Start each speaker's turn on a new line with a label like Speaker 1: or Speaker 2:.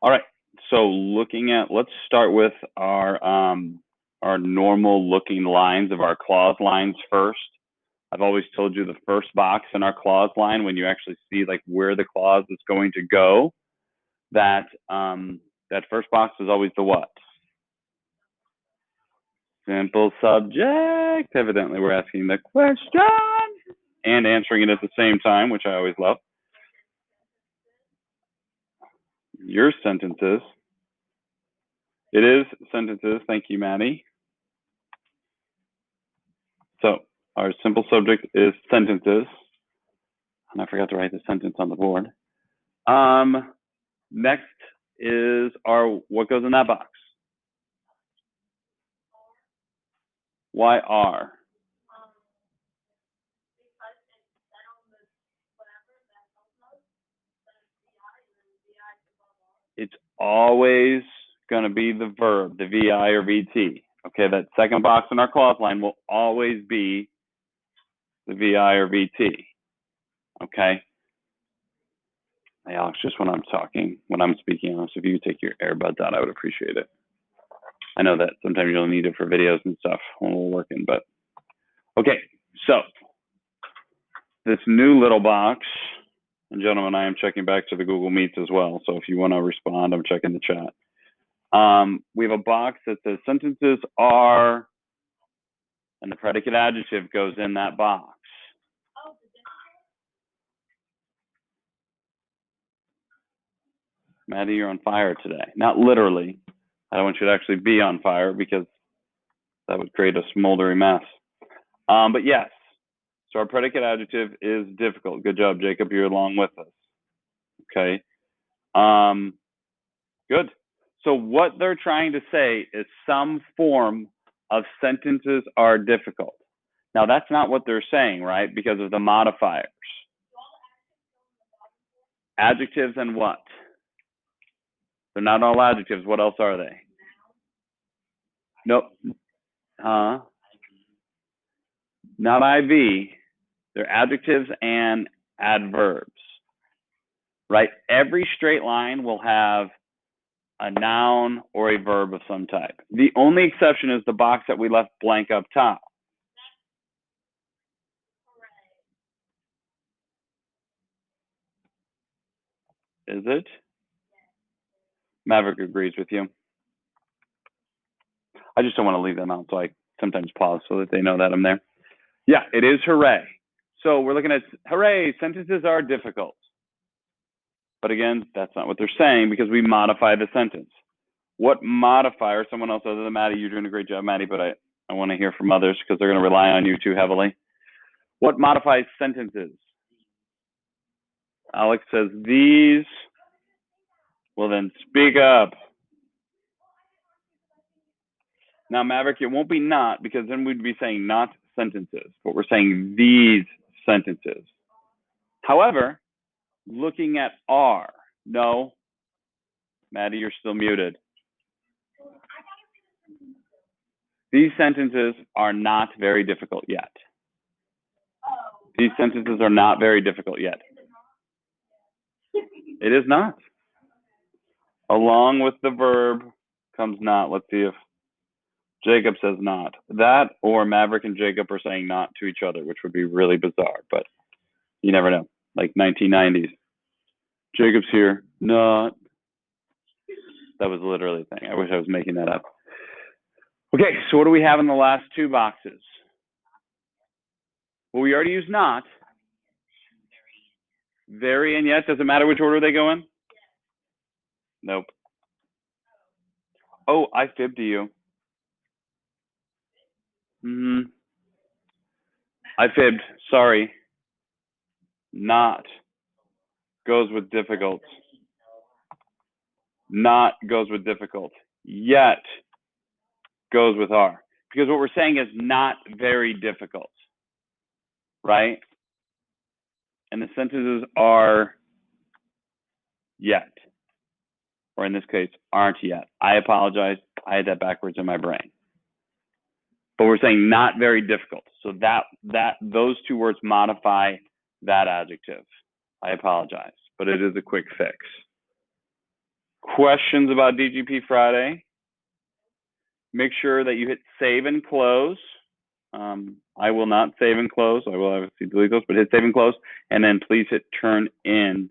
Speaker 1: All right. So looking at, let's start with our normal looking lines of our clause lines first. I've always told you the first box in our clause line, when you actually see like where the clause is going to go, that that first box is always the what? Simple subject. Evidently, we're asking the question and answering it at the same time, which I always love. Your sentences. It is sentences. Thank you, Maddie. So our simple subject is sentences. And I forgot to write the sentence on the board. Next is our, what goes in that box? Why are? It's always going to be the verb, the VI or VT. Okay, that second box in our clause line will always be the VI or VT. Okay. Hey, Alex, just when I'm talking, when I'm speaking, Alex, if you could take your earbuds out, I would appreciate it. I know that sometimes you'll need it for videos and stuff when we're working, but okay. So this new little box, and gentlemen, I am checking back to the Google Meets as well. So if you want to respond, I'm checking the chat. We have a box that says sentences are, and the predicate adjective goes in that box. Maddie, you're on fire today. Not literally. I don't want you to actually be on fire because that would create a smoldering mess. But yes, so our predicate adjective is difficult. Good job, Jacob. You're along with us. Okay. Good. So what they're trying to say is some form of sentences are difficult. Now, that's not what they're saying, right? Because of the modifiers. Adjectives and what? They're not all adjectives. What else are they? Nope. Not IV. They're adjectives and adverbs, right? Every straight line will have a noun or a verb of some type. The only exception is the box that we left blank up top. Is it? Maverick agrees with you. I just don't want to leave them out, so I sometimes pause so that they know that I'm there. Yeah, it is hooray. So we're looking at hooray, sentences are difficult. But again, that's not what they're saying because we modify the sentence. What modifier, someone else other than Maddie, you're doing a great job, Maddie, but I want to hear from others because they're going to rely on you too heavily. What modifies sentences? Alex says these. Well, then speak up. Now, Maverick, it won't be not because then we'd be saying not sentences, but we're saying these sentences. However, looking at are, no. Maddie, you're still muted. These sentences are not very difficult yet. These sentences are not very difficult yet. It is not. Along with the verb comes not. Let's see if Jacob says not. That or Maverick and Jacob are saying not to each other, which would be really bizarre, but you never know. Like 1990s. Jacob's here. Not. That was literally a thing. I wish I was making that up. Okay, so what do we have in the last two boxes? Well, we already used not. Very and yet. Does it matter which order they go in? Nope. Oh, I fibbed to you. I fibbed. Sorry. Not goes with difficult. Not goes with difficult. Yet goes with are. Because what we're saying is not very difficult. Right? And the sentences are yet. Or in this case, aren't yet. I apologize. I had that backwards in my brain. But we're saying not very difficult. So those two words modify that adjective. I apologize, but it is a quick fix. questions about DGP Friday, make sure that you hit save and close. I will not save and close. I will obviously delete those, but hit save and close. And then please hit turn in